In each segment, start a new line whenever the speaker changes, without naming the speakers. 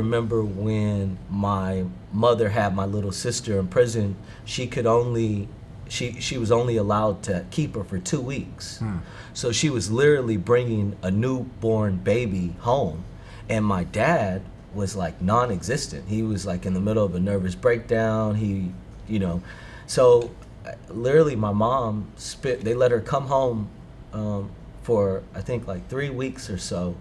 remember when my mother had my little sister in prison, she was only allowed to keep her for 2 weeks. So she was literally bringing a newborn baby home, and my dad was like non-existent. He was like in the middle of a nervous breakdown. So literally my mom they let her come home for I think like 3 weeks or so,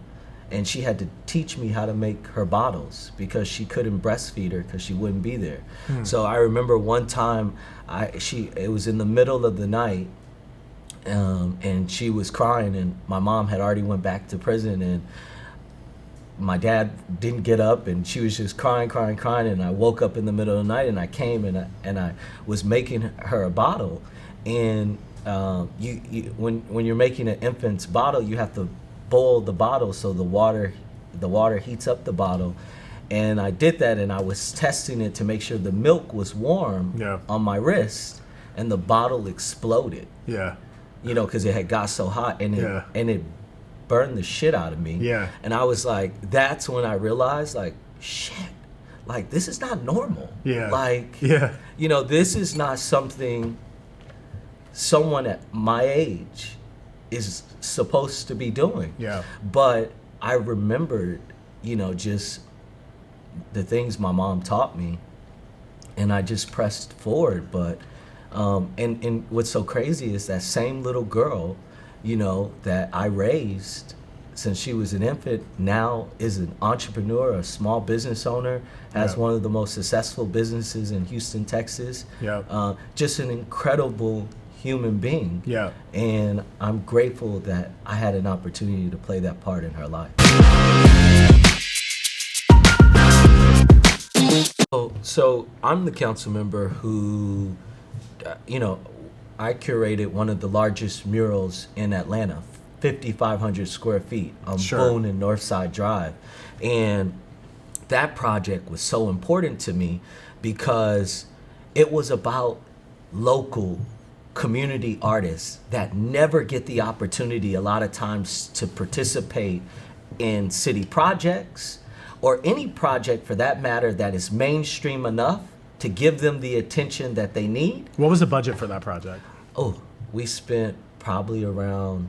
and she had to teach me how to make her bottles because she couldn't breastfeed her because she wouldn't be there. So I remember one time it was in the middle of the night, and she was crying, and my mom had already went back to prison, and my dad didn't get up, and she was just crying, and I woke up in the middle of the night, and I came and I was making her a bottle. And when you're making an infant's bottle, you have to boil the bottle so the water heats up the bottle. And I did that, and I was testing it to make sure the milk was warm on my wrist, and the bottle exploded. Because it had got so hot, and it burned the shit out of me. And I was like, that's when I realized, like, shit, like, this is not normal. This is not something someone at my age is supposed to be doing. But I remembered, just the things my mom taught me, and I just pressed forward. But and what's so crazy is that same little girl, that I raised since she was an infant, now is an entrepreneur, a small business owner, has one of the most successful businesses in Houston, Texas. Just an incredible human being. And I'm grateful that I had an opportunity to play that part in her life. So I'm the council member who, I curated one of the largest murals in Atlanta, 5,500 square feet on Boone and Northside Drive. And that project was so important to me because it was about local community artists that never get the opportunity a lot of times to participate in city projects or any project for that matter that is mainstream enough to give them the attention that they need.
What was the budget for that project?
Oh, we spent probably around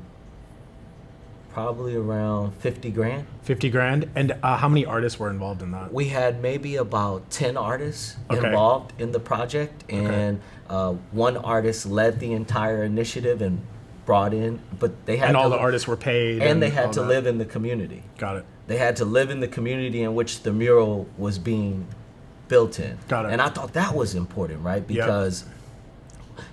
50 grand.
50 grand? And how many artists were involved in that?
We had maybe about 10 artists involved in the project, and one artist led the entire initiative and brought in, but they had
and all the artists were paid.
And they had to live in the community.
Got it.
They had to live in the community in which the mural was being built in.
Got it.
And I thought that was important, right? Because,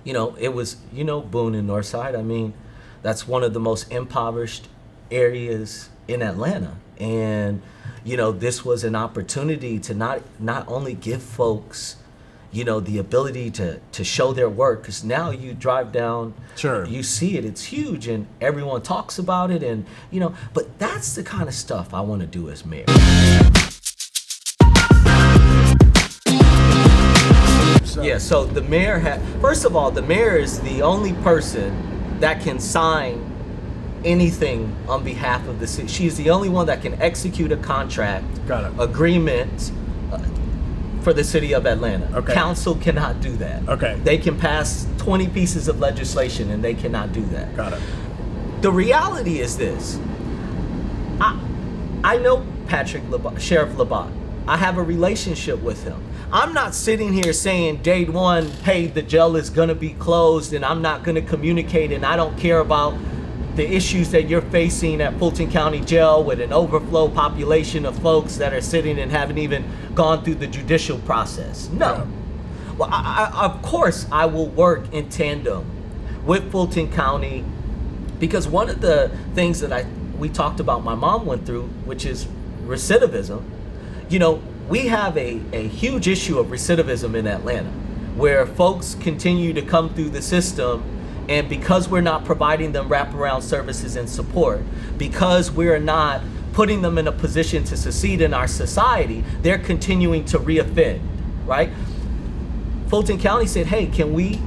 it was, Boone and Northside. I mean, that's one of the most impoverished areas in Atlanta. And, this was an opportunity to not only give folks, the ability to show their work, because now you drive down, you see it, it's huge, and everyone talks about it, and, but that's the kind of stuff I want to do as mayor. So the mayor first of all, the mayor is the only person that can sign anything on behalf of the city. She's the only one that can execute a contract agreement for the city of Atlanta. Council cannot do that. They can pass 20 pieces of legislation and they cannot do that.
Got it.
The reality is this. I know Sheriff Labat. I have a relationship with him. I'm not sitting here saying day one, hey, the jail is gonna be closed and I'm not gonna communicate and I don't care about the issues that you're facing at Fulton County Jail with an overflow population of folks that are sitting and haven't even gone through the judicial process. No. Well, of course I will work in tandem with Fulton County, because one of the things that we talked about my mom went through, which is recidivism. We have a huge issue of recidivism in Atlanta, where folks continue to come through the system, and because we're not providing them wraparound services and support, because we're not putting them in a position to succeed in our society, they're continuing to reoffend, right? Fulton County said, hey, can we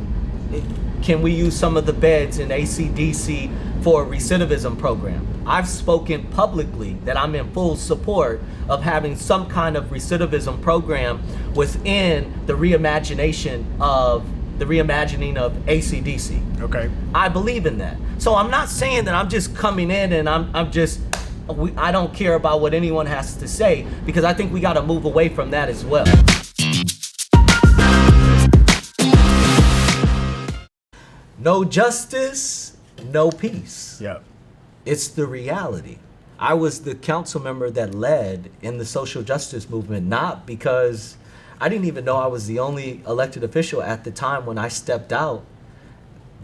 use some of the beds in ACDC for a recidivism program. I've spoken publicly that I'm in full support of having some kind of recidivism program within the reimagining of ACDC.
Okay.
I believe in that. So I'm not saying that I'm just coming in and I don't care about what anyone has to say, because I think we got to move away from that as well. No justice, no peace.
Yeah.
It's the reality. I was the council member that led in the social justice movement, not because I didn't even know I was the only elected official at the time when I stepped out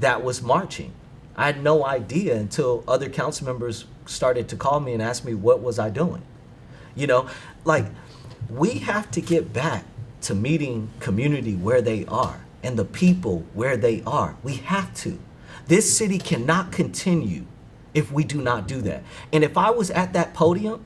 that was marching. I had no idea until other council members started to call me and ask me what was I doing. You know, like, we have to get back to meeting community where they are and the people where they are. We have to. This city cannot continue if we do not do that. And if I was at that podium,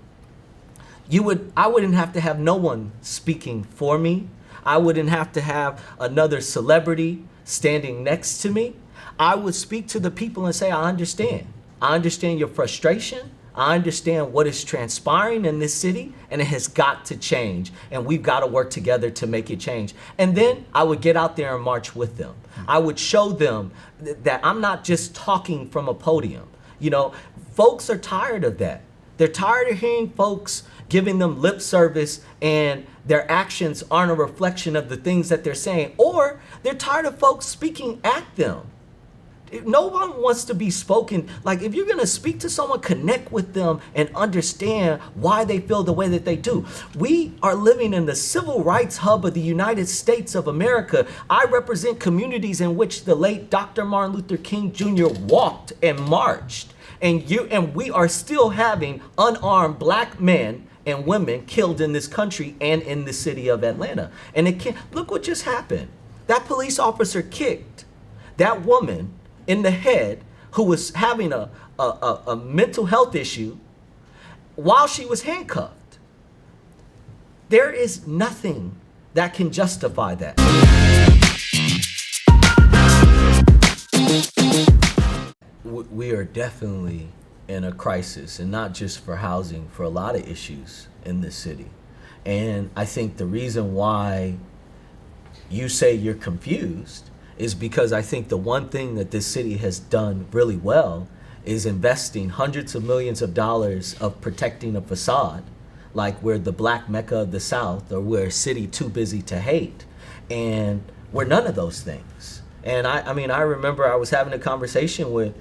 I wouldn't have to have no one speaking for me. I wouldn't have to have another celebrity standing next to me. I would speak to the people and say, I understand. I understand your frustration. I understand what is transpiring in this city, and it has got to change. And we've got to work together to make it change. And then I would get out there and march with them. I would show them that I'm not just talking from a podium. You know, folks are tired of that. They're tired of hearing folks giving them lip service and their actions aren't a reflection of the things that they're saying, or they're tired of folks speaking at them. No one wants to be spoken. Like, if you're going to speak to someone, connect with them and understand why they feel the way that they do. We are living in the civil rights hub of the United States of America. I represent communities in which the late Dr. Martin Luther King Jr. walked and marched. And we are still having unarmed black men and women killed in this country and in the city of Atlanta. And look what just happened. That police officer kicked that woman in the head who was having a mental health issue while she was handcuffed. There is nothing that can justify that. We are definitely in a crisis, and not just for housing, for a lot of issues in this city. And I think the reason why you say you're confused is because I think the one thing that this city has done really well is investing hundreds of millions of dollars of protecting a facade, like we're the Black Mecca of the South, or we're a city too busy to hate. And we're none of those things. And I mean, I remember I was having a conversation with,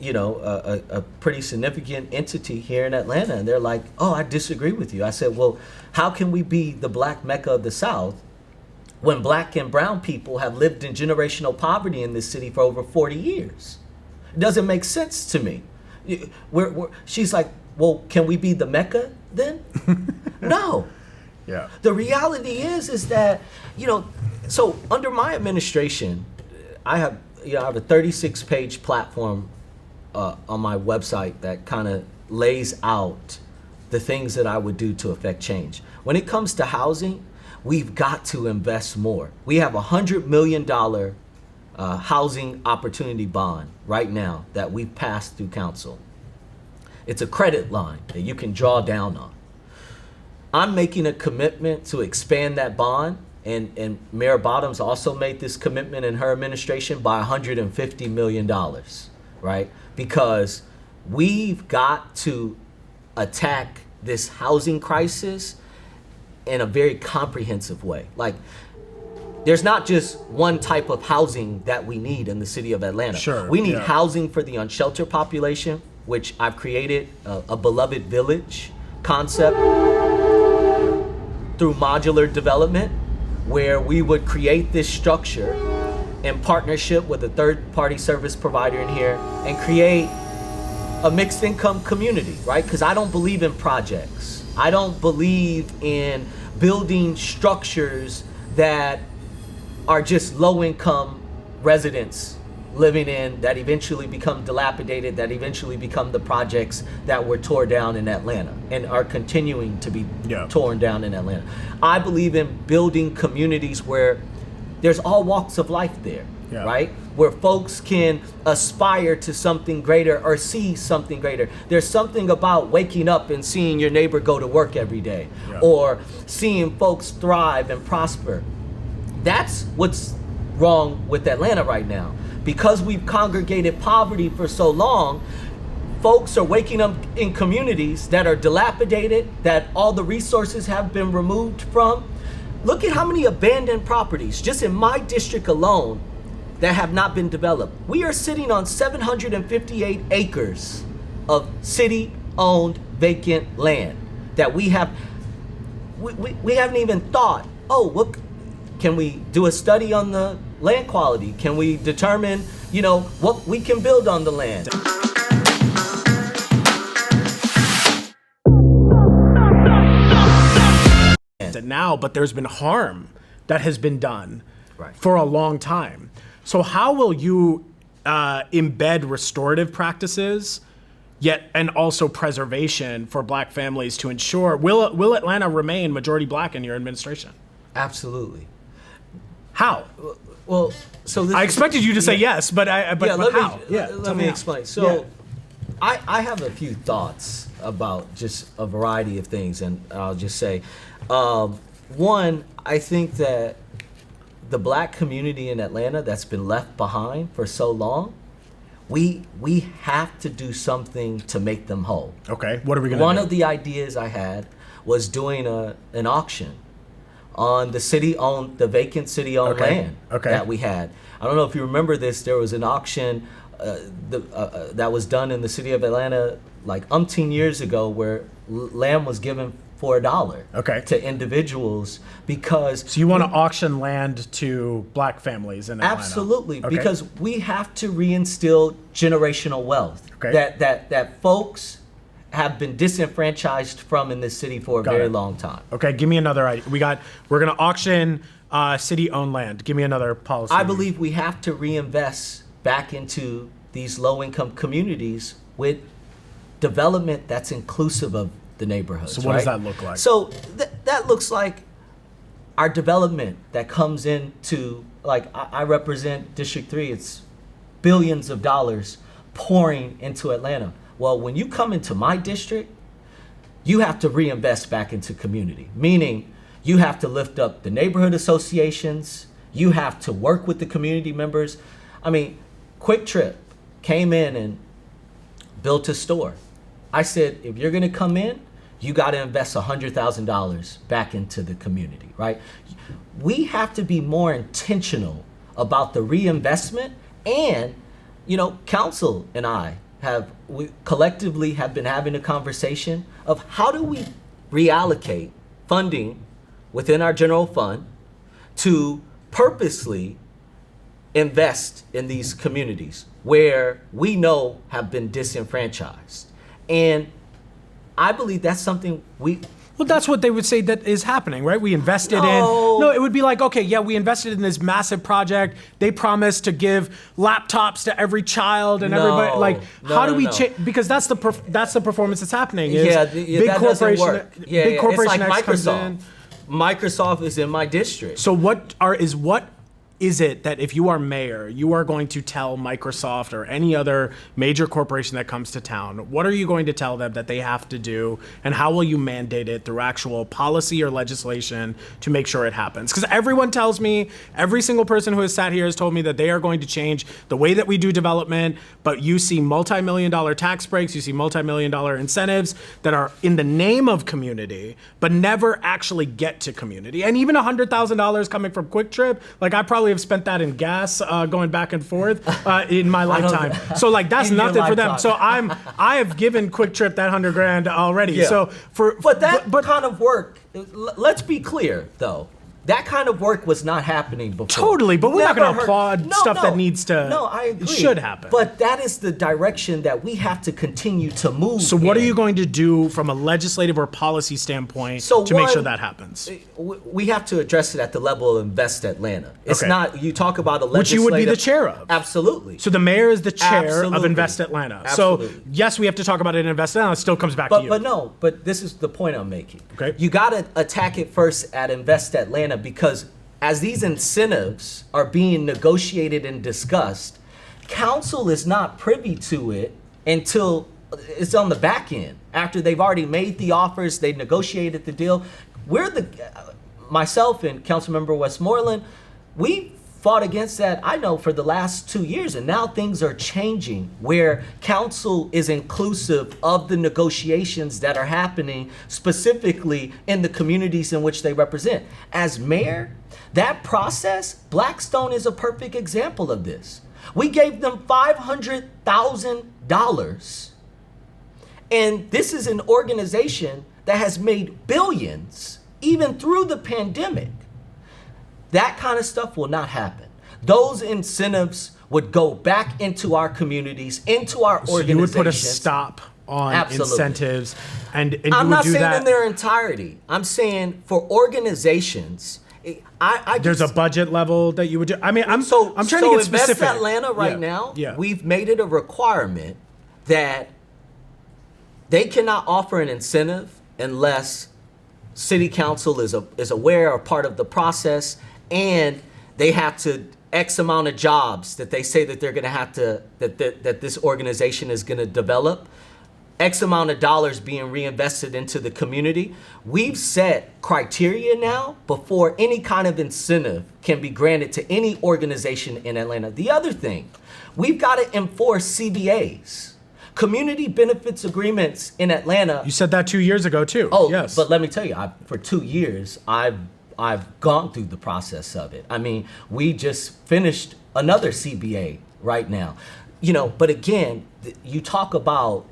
you know, a pretty significant entity here in Atlanta, and they're like, oh, I disagree with you. I said, well, how can we be the Black Mecca of the South when black and brown people have lived in generational poverty in this city for over 40 years? It doesn't make sense to me. She's like, well, can we be the Mecca then? No.
Yeah.
The reality is that, you know, so under my administration, I have a 36-page platform on my website that kind of lays out the things that I would do to affect change. When it comes to housing, we've got to invest more. We have a $100 million housing opportunity bond right now that we've passed through council. It's a credit line that you can draw down on. I'm making a commitment to expand that bond, and Mayor Bottoms also made this commitment in her administration by $150 million, right? Because we've got to attack this housing crisis in a very comprehensive way. Like, there's not just one type of housing that we need in the city of Atlanta.
Sure,
we need
yeah.
housing for the unsheltered population, which I've created a beloved village concept through modular development, where we would create this structure in partnership with a third-party service provider in here and create a mixed income community, right? Because I don't believe in projects. I don't believe in building structures that are just low-income residents living in, that eventually become dilapidated, that eventually become the projects that were torn down in Atlanta and are continuing to be torn down in Atlanta. I believe in building communities where there's all walks of life there.
Yeah.
right? Where folks can aspire to something greater or see something greater. There's something about waking up and seeing your neighbor go to work every day, or seeing folks thrive and prosper. That's what's wrong with Atlanta right now. Because we've congregated poverty for so long, folks are waking up in communities that are dilapidated, that all the resources have been removed from. Look at how many abandoned properties, just in my district alone, that have not been developed. We are sitting on 758 acres of city-owned vacant land that we haven't even thought, oh, look, can we do a study on the land quality? Can we determine, what we can build on the land?
Now, but there's been harm that has been done
Right.
for a long time. So how will you embed restorative practices, yet and also preservation for Black families to ensure will Atlanta remain majority Black in your administration?
Absolutely.
How?
Well, so this
I expected you to say yes, but how?
Let me explain. So, I have a few thoughts about just a variety of things, and I'll just say, one, I think that the Black community in Atlanta that's been left behind for so long, we have to do something to make them whole.
Okay, what are we gonna do?
One of the ideas I had was doing an auction on the vacant city-owned land that we had. I don't know if you remember this. There was an auction that was done in the city of Atlanta like umpteen years ago, where land was given for $1 to individuals because.
So you want to auction land to Black families in Atlanta?
Absolutely, because we have to reinstill generational wealth that folks have been disenfranchised from in this city for a very long time.
Okay, give me another idea. We're gonna auction city-owned land. Give me another policy.
I believe we have to reinvest back into these low-income communities with development that's inclusive of the neighborhoods.
So what does that look like?
So that looks like our development that comes into, like, I represent District 3. It's billions of dollars pouring into Atlanta. Well, when you come into my district, you have to reinvest back into community, meaning you have to lift up the neighborhood associations, you have to work with the community members. I mean, Quick Trip came in and built a store. I said, if you're gonna come in, you gotta invest $100,000 back into the community, right? We have to be more intentional about the reinvestment, and, council and I we collectively have been having a conversation of how do we reallocate funding within our general fund to purposely invest in these communities where we know have been disenfranchised. And I believe that's something
Well, that's what they would say that is happening, right? We invested in. No, it would be like, okay, yeah, we invested in this massive project. They promised to give laptops to every child and everybody. Like, how do we change? Because that's the performance that's happening. Is big
that
corporation,
doesn't work.
big corporation
it's like
X comes in.
Microsoft is in my district.
So what is it that if you are mayor, you are going to tell Microsoft or any other major corporation that comes to town? What are you going to tell them that they have to do, and how will you mandate it through actual policy or legislation to make sure it happens? Because everyone tells me, every single person who has sat here has told me that they are going to change the way that we do development, but you see multi-million-dollar tax breaks, you see multi-million-dollar incentives that are in the name of community, but never actually get to community. And even $100,000 coming from Quick Trip, like I probably have spent that in gas going back and forth in my lifetime. So like that's nothing for them. So I have given Quick Trip that $100,000 already.
Yeah.
So
but kind of work. Let's be clear though. That kind of work was not happening before.
Totally, but we're not going to applaud stuff that needs to.
No, I agree.
It should happen.
But that is the direction that we have to continue to move.
So what are you going to do from a legislative or policy standpoint to make sure that happens?
We have to address it at the level of Invest Atlanta. It's not, you talk about a legislative.
Which you would be the chair of.
Absolutely.
So the mayor is the chair of Invest Atlanta.
Absolutely.
So yes, we have to talk about it in Invest Atlanta. It still comes back to you.
But this is the point I'm making.
Okay.
You got to attack it first at Invest Atlanta, because as these incentives are being negotiated and discussed, council is not privy to it until it's on the back end. After they've already made the offers, they negotiated the deal. Myself and Councilmember Westmoreland, we fought against that, I know, for the last 2 years, and now things are changing where council is inclusive of the negotiations that are happening specifically in the communities in which they represent. As mayor, that process, Blackstone is a perfect example of this. We gave them $500,000, and this is an organization that has made billions even through the pandemic. That kind of stuff will not happen. Those incentives would go back into our communities, into our organizations.
So you would put a stop on incentives, and
I'm
you
not
would do
saying
that
in their entirety. I'm saying for organizations,
there's a budget level that you would do. I mean, I'm trying to get
Invest
specific.
Atlanta right now,
Yeah.
we've made it a requirement that they cannot offer an incentive unless city council is aware or part of the process, and they have to X amount of jobs that they say that they're going to have to that this organization is going to develop. X amount of dollars being reinvested into the community. We've set criteria now before any kind of incentive can be granted to any organization in Atlanta. The other thing, we've got to enforce CBAs, community benefits agreements in Atlanta.
You said that 2 years ago too.
Oh,
yes.
But let me tell you, for 2 years, I've gone through the process of it. I mean, we just finished another CBA right now. But again, you talk about,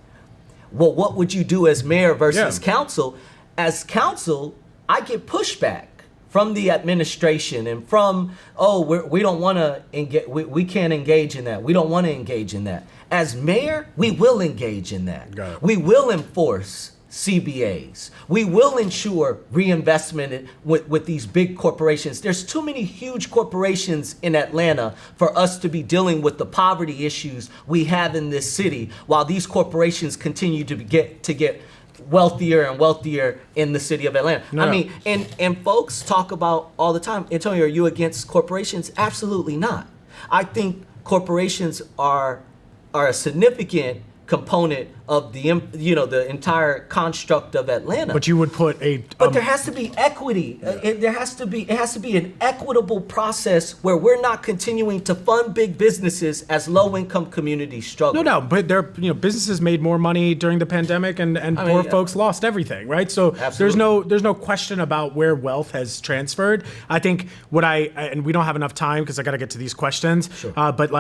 well, what would you do as mayor versus council? As council, I get pushback from the administration and from, we don't want to engage, we can't engage in that. We don't want to engage in that. As mayor, we will engage in that.
Got it.
We will enforce CBAs. We will ensure reinvestment with these big corporations. There's too many huge corporations in Atlanta for us to be dealing with the poverty issues we have in this city while these corporations continue to get wealthier and wealthier in the city of Atlanta.
No.
I mean, and folks talk about all the time, Antonio, are you against corporations? Absolutely not. I think corporations are a significant component of the entire construct of Atlanta.
But you would put
But there has to be equity. It has to be an equitable process where we're not continuing to fund big businesses as low-income communities struggle.
No, but businesses made more money during the pandemic, and poor folks lost everything, right? So
Absolutely.
there's no question about where wealth has transferred. I think and we don't have enough time because I got to get to these questions.
Sure.
But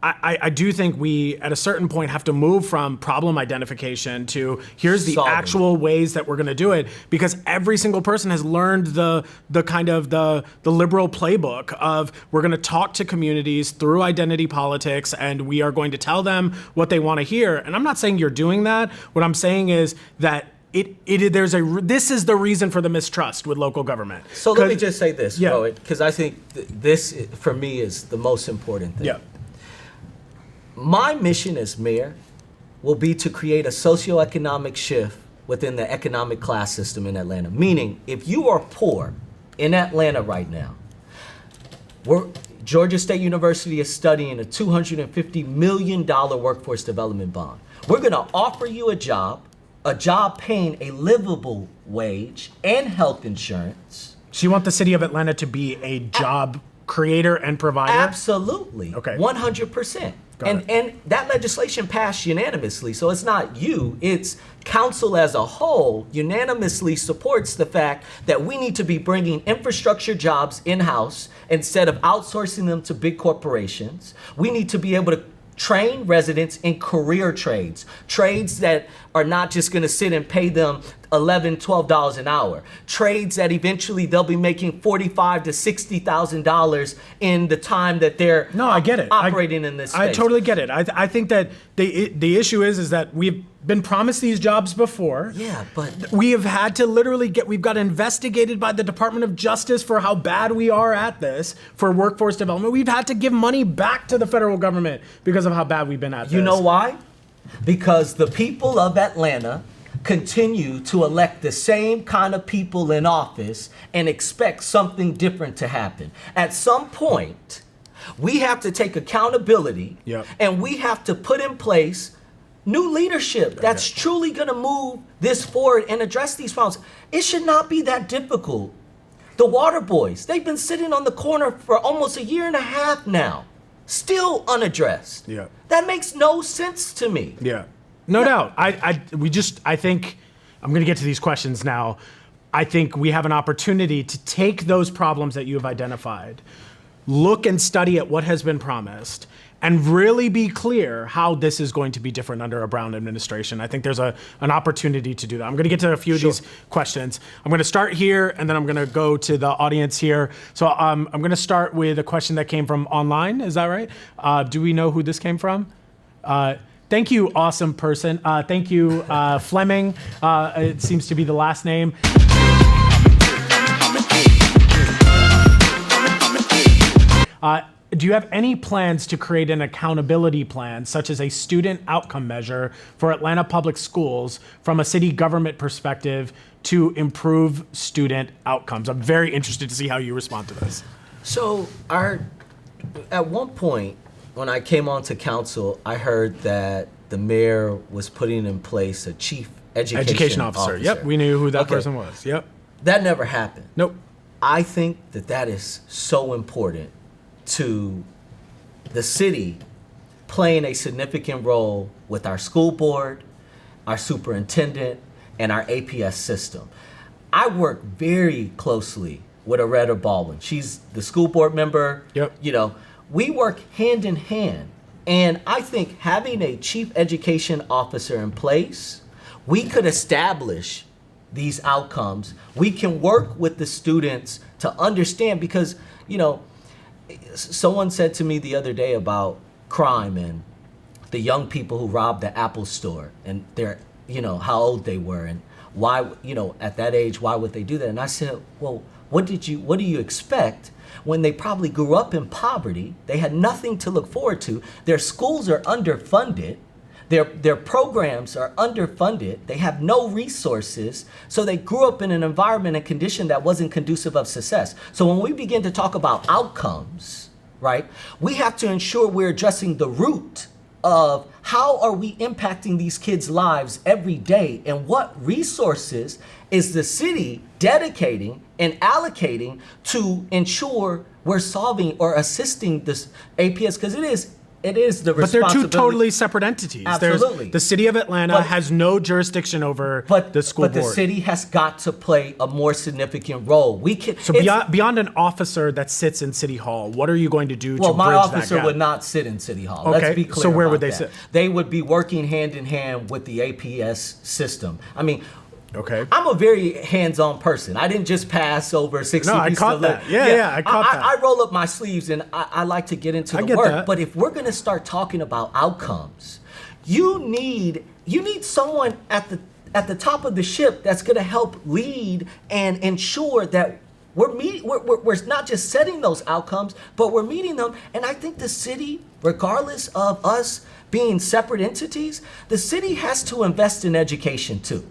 I do think we, at a certain point, have to move from problem identification to here's the
Solving.
actual ways that we're going to do it, because every single person has learned the kind of the liberal playbook of we're going to talk to communities through identity politics, and we are going to tell them what they want to hear. And I'm not saying you're doing that. What I'm saying is that this is the reason for the mistrust with local government.
So let me just say this,
Yeah.
Rohit, because I think this, for me, is the most important thing.
Yeah.
My mission as mayor will be to create a socioeconomic shift within the economic class system in Atlanta. Meaning, if you are poor in Atlanta right now, Georgia State University is studying a $250 million workforce development bond. We're going to offer you a job paying a livable wage and health insurance.
So you want the city of Atlanta to be a job creator and provider?
Absolutely.
Okay.
100%.
Got it.
And that legislation passed unanimously. So it's not you, it's council as a whole unanimously supports the fact that we need to be bringing infrastructure jobs in-house instead of outsourcing them to big corporations. We need to be able to train residents in career trades that are not just going to sit and pay them $11, $12 an hour. Trades that eventually they'll be making $45,000 to $60,000 in the time that they're
I get it.
operating in this space.
I totally get it. I think that the issue is that we've been promised these jobs before.
Yeah, but
We have had to we've got investigated by the Department of Justice for how bad we are at this for workforce development. We've had to give money back to the federal government because of how bad we've been at this.
you know why? Because the people of Atlanta continue to elect the same kind of people in office and expect something different to happen. At some point, we have to take accountability, and we have to put in place new leadership that's truly going to move this forward and address these problems. It should not be that difficult. The water boys, they've been sitting on the corner for almost a year and a half now, still unaddressed. That makes no sense to me.
No doubt. I think I'm going to get to these questions now. I think we have an opportunity to take those problems that you have identified, look and study at what has been promised, and really be clear how this is going to be different under a Brown administration. I think there's an opportunity to do that. I'm going to get to a few of these questions. I'm going to start here, and then I'm going to go to the audience here. So I'm going to start with a question that came from online. Is that right? Do we know who this came from? Thank you, awesome person. Thank you, Fleming. It seems to be the last name. Do you have any plans to create an accountability plan, such as a student outcome measure for Atlanta Public Schools from a city government perspective to improve student outcomes? I'm very interested to see how you respond to this.
So at one point, when I came onto council, I heard that the mayor was putting in place a chief education officer.
Yep, we knew who that person was. Yep.
That never happened.
Nope.
I think that is so important to the city playing a significant role with our school board, our superintendent, and our APS system. I work very closely with Aretta Baldwin. She's the school board member.
Yep.
You know, we work hand in hand. And I think having a chief education officer in place, we could establish these outcomes. We can work with the students to understand, because, you know, someone said to me the other day about crime and the young people who robbed the Apple store, and they're, you know, how old they were and why, you know, at that age, why would they do that? And I said, well, what do you expect when they probably grew up in poverty? They had nothing to look forward to. Their schools are underfunded. Their programs are underfunded. They have no resources. So they grew up in an environment and condition that wasn't conducive of success. So when we begin to talk about outcomes, right, we have to ensure we're addressing the root of how are we impacting these kids' lives every day, and what resources is the city dedicating and allocating to ensure we're solving or assisting this APS, because it is the responsibility. But
they're two totally separate entities.
Absolutely.
The city of Atlanta has no jurisdiction over the school board.
But the city has got to play a more significant role.
Beyond an officer that sits in City Hall, what are you going to do to bridge that gap?
Well, my officer would not sit in City Hall.
Okay.
Let's be clear.
So where
about
would they
that.
sit?
They would be working hand in hand with the APS system. I mean,
okay.
I'm a very hands-on person. I didn't just pass over 60
No, I caught that. Yeah, I caught that.
I roll up my sleeves and I like to get into the work. But if we're going to start talking about outcomes, you need someone at the top of the ship that's going to help lead and ensure that we're not just setting those outcomes, but we're meeting them. And I think the city, regardless of us being separate entities, the city has to invest in education too.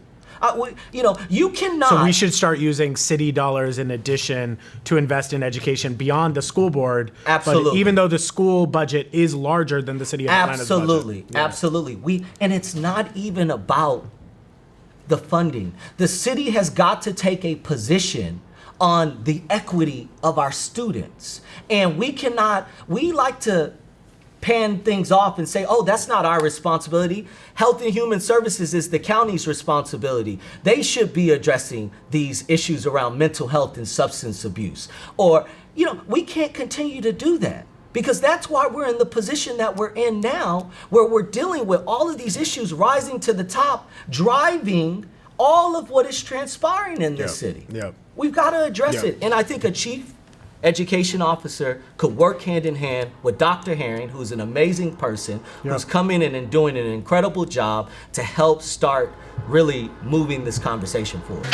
You cannot.
So we should start using city dollars in addition to invest in education beyond the school board.
Absolutely.
But even though the school budget is larger than the city of Atlanta's budget.
Absolutely. And it's not even about the funding. The city has got to take a position on the equity of our students. And we like to pan things off and say, oh, that's not our responsibility. Health and Human Services is the county's responsibility. They should be addressing these issues around mental health and substance abuse. Or, we can't continue to do that, because that's why we're in the position that we're in now, where we're dealing with all of these issues rising to the top, driving all of what is transpiring in this city. We've got to address it. And I think a chief education officer could work hand in hand with Dr. Herring, who's an amazing person, who's coming in and doing an incredible job to help start really moving this conversation forward.